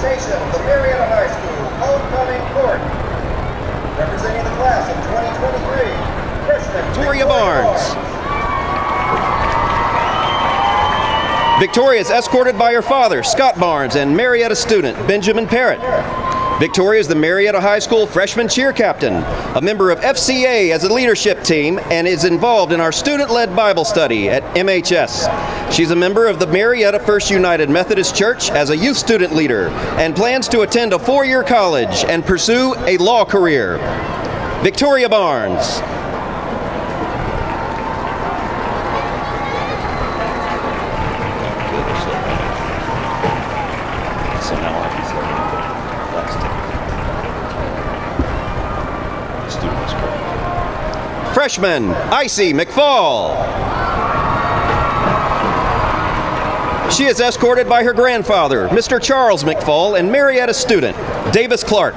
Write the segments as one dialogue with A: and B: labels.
A: presentation of the Marietta High School Homecoming Court. Representing the class of 2023, freshman
B: Victoria Barnes. Victoria is escorted by her father, Scott Barnes, and Marietta student, Benjamin Parrott. Victoria is the Marietta High School freshman cheer captain, a member of FCA as a leadership team, and is involved in our student-led Bible study at MHS. She's a member of the Marietta First United Methodist Church as a youth student leader, and plans to attend a four-year college and pursue a law career. Victoria Barnes. Freshman, Icy McFall. She is escorted by her grandfather, Mr. Charles McFall, and Marietta student, Davis Clark.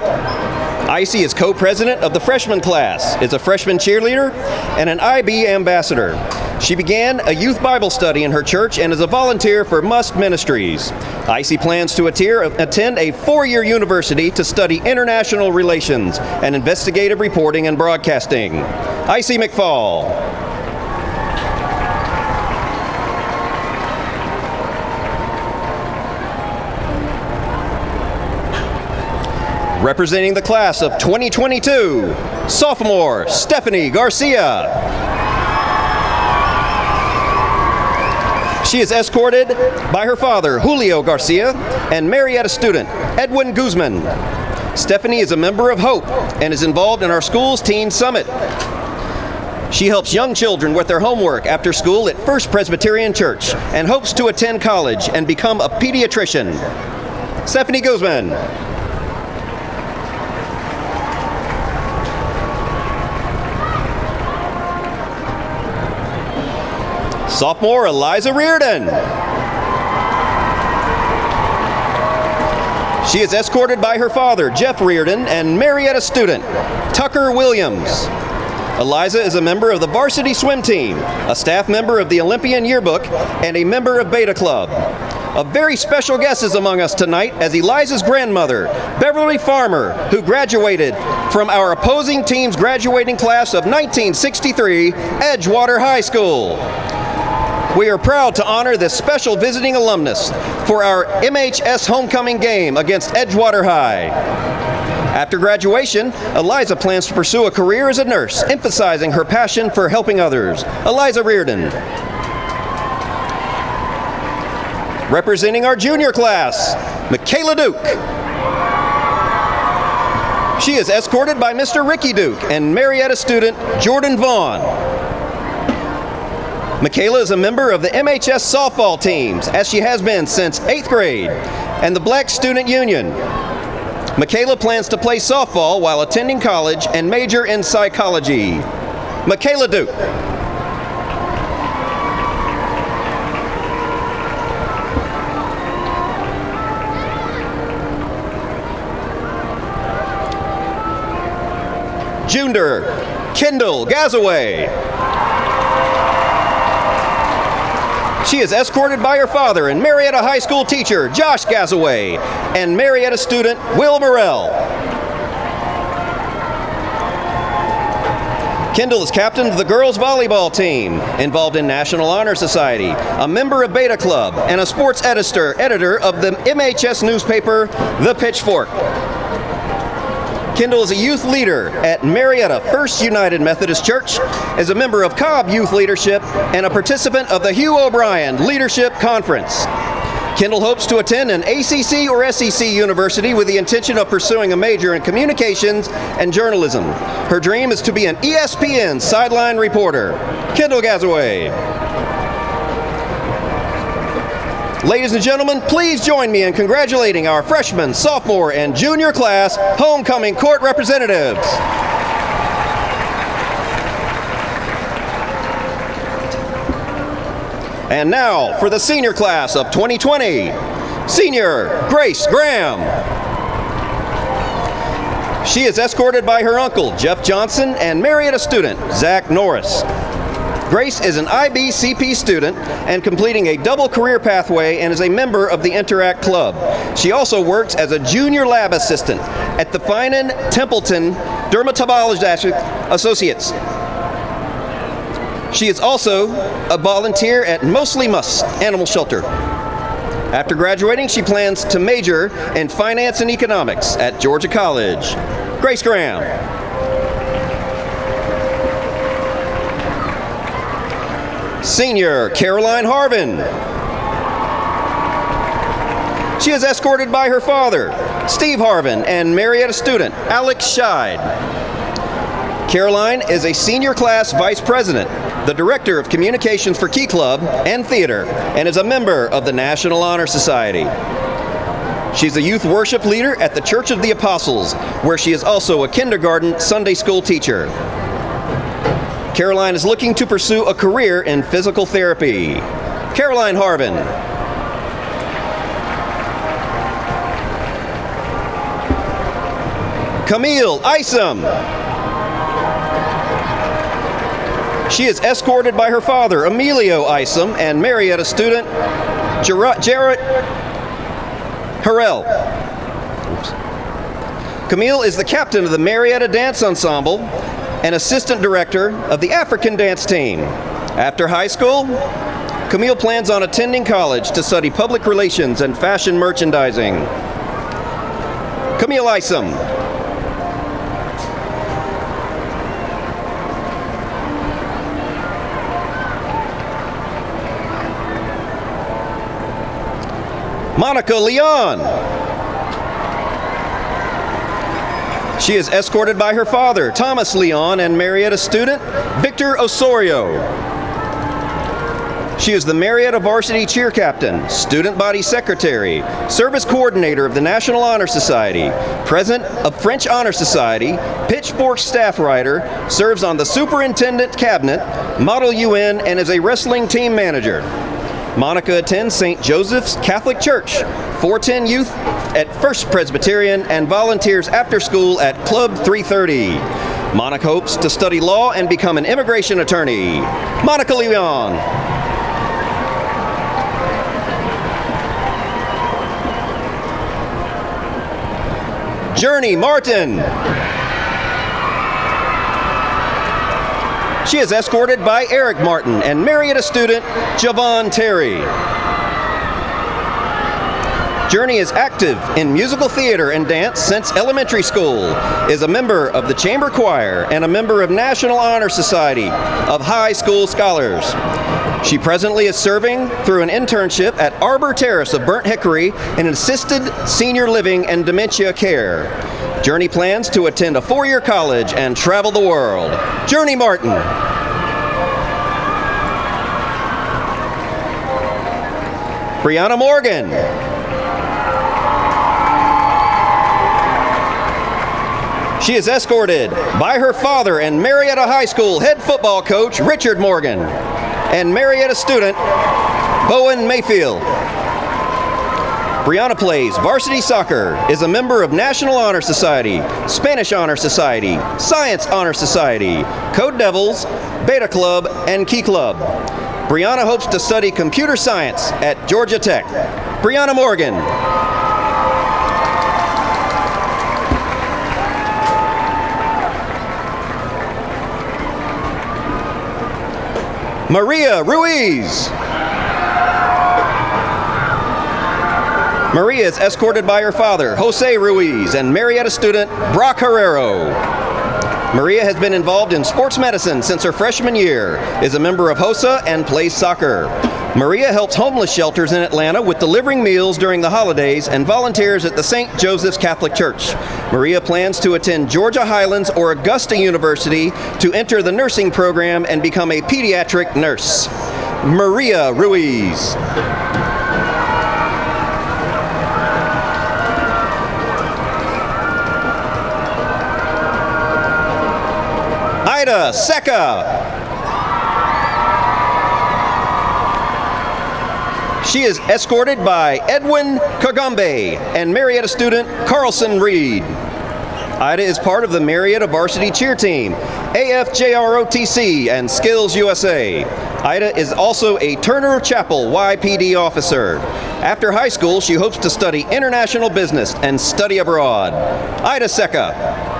B: Icy is co-president of the freshman class, is a freshman cheerleader, and an IB ambassador. She began a youth Bible study in her church and is a volunteer for Must Ministries. Icy plans to attend a four-year university to study international relations and investigative reporting and broadcasting. Icy McFall. Representing the class of 2022, sophomore Stephanie Garcia. She is escorted by her father, Julio Garcia, and Marietta student, Edwin Guzman. Stephanie is a member of HOPE and is involved in our school's Teen Summit. She helps young children with their homework after school at First Presbyterian Church and hopes to attend college and become a pediatrician. Stephanie Guzman. Sophomore Eliza Reardon. She is escorted by her father, Jeff Reardon, and Marietta student, Tucker Williams. Eliza is a member of the varsity swim team, a staff member of the Olympian Yearbook, and a member of Beta Club. A very special guest is among us tonight as Eliza's grandmother, Beverly Farmer, who graduated from our opposing team's graduating class of 1963, Edgewater High School. We are proud to honor this special visiting alumnus for our MHS homecoming game against Edgewater High. After graduation, Eliza plans to pursue a career as a nurse, emphasizing her passion for helping others. Eliza Reardon. Representing our junior class, Michaela Duke. She is escorted by Mr. Ricky Duke and Marietta student Jordan Vaughn. Michaela is a member of the MHS softball teams, as she has been since 8th grade, and the Black Student Union. Michaela plans to play softball while attending college and major in psychology. Michaela Duke. Junior Kendall Gazaway. She is escorted by her father and Marietta High School teacher, Josh Gazaway, and Marietta student, Will Morrell. Kendall is captain of the girls volleyball team, involved in National Honor Society, a member of Beta Club, and a sports editor of the MHS newspaper, The Pitchfork. Kendall is a youth leader at Marietta First United Methodist Church, is a member of Cobb Youth Leadership, and a participant of the Hugh O'Brien Leadership Conference. Kendall hopes to attend an ACC or SEC university with the intention of pursuing a major in communications and journalism. Her dream is to be an ESPN sideline reporter. Kendall Gazaway. Ladies and gentlemen, please join me in congratulating our freshman, sophomore, and junior class homecoming court representatives. And now for the senior class of 2020, Senior Grace Graham. She is escorted by her uncle, Jeff Johnson, and Marietta student, Zach Norris. Grace is an IBCP student and completing a double career pathway and is a member of the Interact Club. She also works as a junior lab assistant at the Finan Templeton Dermatology Associates. She is also a volunteer at Mostly Must Animal Shelter. After graduating, she plans to major in finance and economics at Georgia College. Grace Graham. Senior Caroline Harvin. She is escorted by her father, Steve Harvin, and Marietta student, Alex Scheid. Caroline is a senior class vice president, the director of communications for Key Club and Theater, and is a member of the National Honor Society. She's a youth worship leader at the Church of the Apostles, where she is also a kindergarten Sunday school teacher. Caroline is looking to pursue a career in physical therapy. Caroline Harvin. Camille Isom. She is escorted by her father, Emilio Isom, and Marietta student, Jarrett Harrell. Camille is the captain of the Marietta Dance Ensemble and assistant director of the African dance team. After high school, Camille plans on attending college to study public relations and fashion merchandising. Camille Isom. Monica Leon. She is escorted by her father, Thomas Leon, and Marietta student, Victor Osorio. She is the Marietta varsity cheer captain, student body secretary, service coordinator of the National Honor Society, president of French Honor Society, Pitchfork staff writer, serves on the superintendent cabinet, Model UN, and is a wrestling team manager. Monica attends St. Joseph's Catholic Church, 410 Youth at First Presbyterian, and volunteers after school at Club 330. Monica hopes to study law and become an immigration attorney. Monica Leon. Journey Martin. She is escorted by Eric Martin and Marietta student Javon Terry. Journey is active in musical theater and dance since elementary school, is a member of the Chamber Choir, and a member of National Honor Society of High School Scholars. She presently is serving through an internship at Arbor Terrace of Burnt Hickory in assisted senior living and dementia care. Journey plans to attend a 4-year college and travel the world. Journey Martin. Brianna Morgan. She is escorted by her father and Marietta High School head football coach Richard Morgan and Marietta student Bowen Mayfield. Brianna plays varsity soccer, is a member of National Honor Society, Spanish Honor Society, Science Honor Society, Code Devils, Beta Club, and Key Club. Brianna hopes to study computer science at Georgia Tech. Brianna Morgan. Maria Ruiz. Maria is escorted by her father, Jose Ruiz, and Marietta student, Brock Herrero. Maria has been involved in sports medicine since her freshman year, is a member of HOSA, and plays soccer. Maria helps homeless shelters in Atlanta with delivering meals during the holidays and volunteers at the St. Joseph's Catholic Church. Maria plans to attend Georgia Highlands or Augusta University to enter the nursing program and become a pediatric nurse. Maria Ruiz. Ida Seca. She is escorted by Edwin Kagombe and Marietta student Carlson Reed. Ida is part of the Marietta varsity cheer team AFJROTC, and Skills USA. Ida is also a Turner Chapel YPD officer. After high school, she hopes to study international business and study abroad. Ida Secca.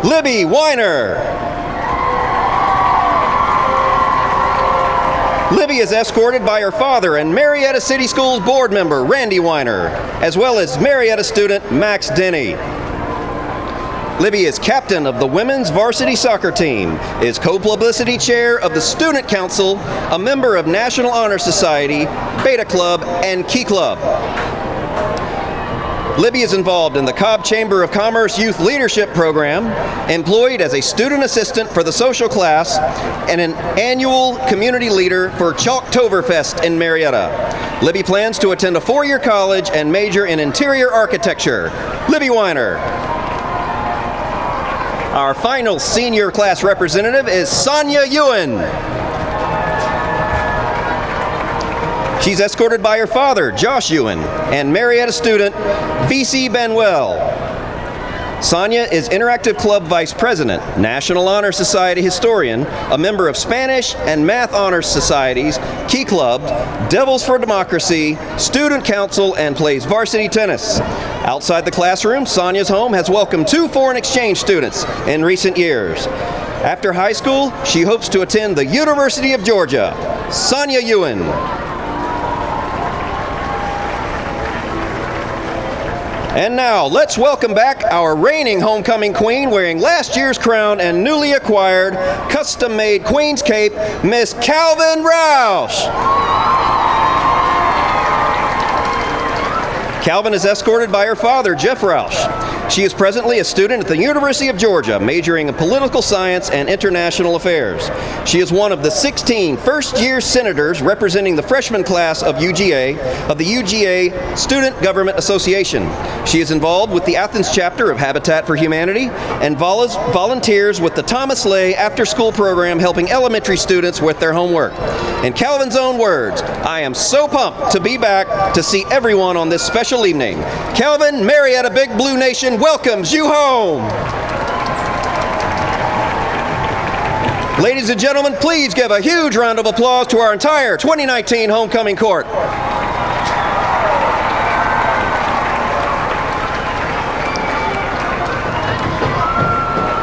B: Libby Weiner. Libby is escorted by her father and Marietta City Schools board member Randy Weiner, as well as Marietta student Max Denny. Libby is captain of the women's varsity soccer team, is co-publicity chair of the Student Council, a member of National Honor Society, Beta Club, and Key Club. Libby is involved in the Cobb Chamber of Commerce Youth Leadership Program, employed as a student assistant for the social class, and an annual community leader for Chalktoberfest in Marietta. Libby plans to attend a four-year college and major in interior architecture. Libby Weiner. Our final senior class representative is Sonia Ewan. She's escorted by her father, Josh Ewan, and Marietta student, V.C. Benwell. Sonia is Interactive Club Vice President, National Honor Society historian, a member of Spanish and Math Honors Societies, Key Club, Devils for Democracy, Student Council, and plays varsity tennis. Outside the classroom, Sonia's home has welcomed 2 foreign exchange students in recent years. After high school, she hopes to attend the University of Georgia. Sonia Ewan. And now, let's welcome back our reigning homecoming queen wearing last year's crown and newly acquired custom-made queen's cape, Miss Calvin Roush. Calvin is escorted by her father, Jeff Roush. She is presently a student at the University of Georgia, majoring in political science and international affairs. She is one of the 16 first-year senators representing the freshman class of the UGA Student Government Association. She is involved with the Athens chapter of Habitat for Humanity and volunteers with the Thomas Lay after-school program helping elementary students with their homework. In Calvin's own words, I am so pumped to be back to see everyone on this special evening. Calvin, Marietta Big Blue Nation welcomes you home. Ladies and gentlemen, please give a huge round of applause to our entire 2019 homecoming court.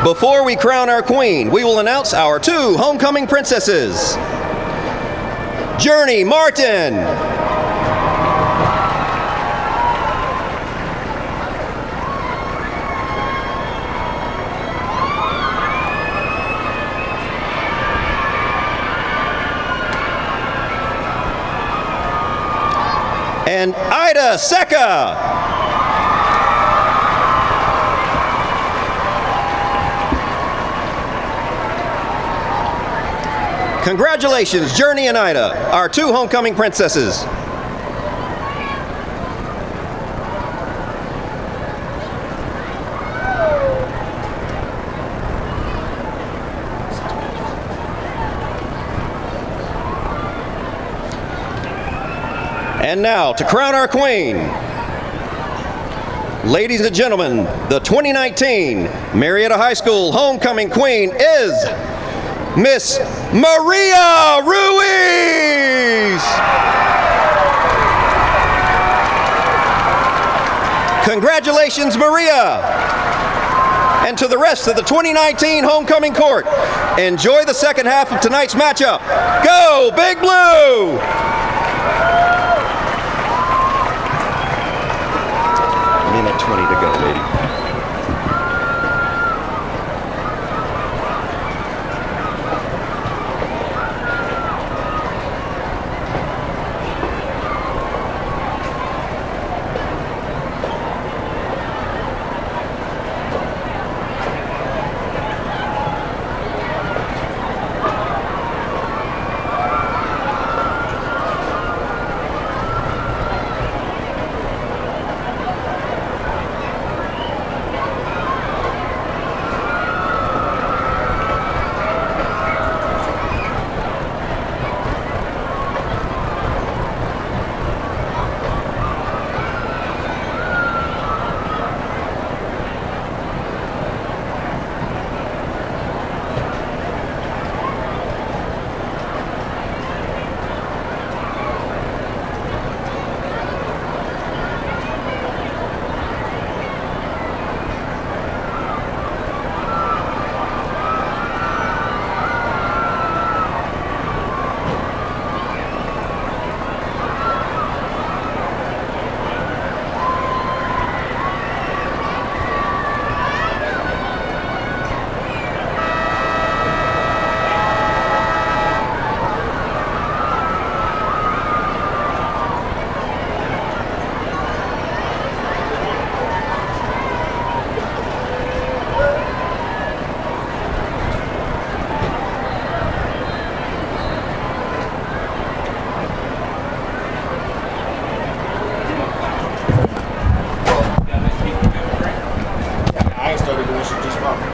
B: Before we crown our queen, we will announce our 2 homecoming princesses. Journey Martin. And Ida Secca. Congratulations, Journey and Ida, our 2 homecoming princesses. And now, to crown our queen, ladies and gentlemen, the 2019 Marietta High School homecoming queen is Miss Maria Ruiz. Congratulations, Maria. And to the rest of the 2019 homecoming court, enjoy the second half of tonight's matchup. Go Big Blue!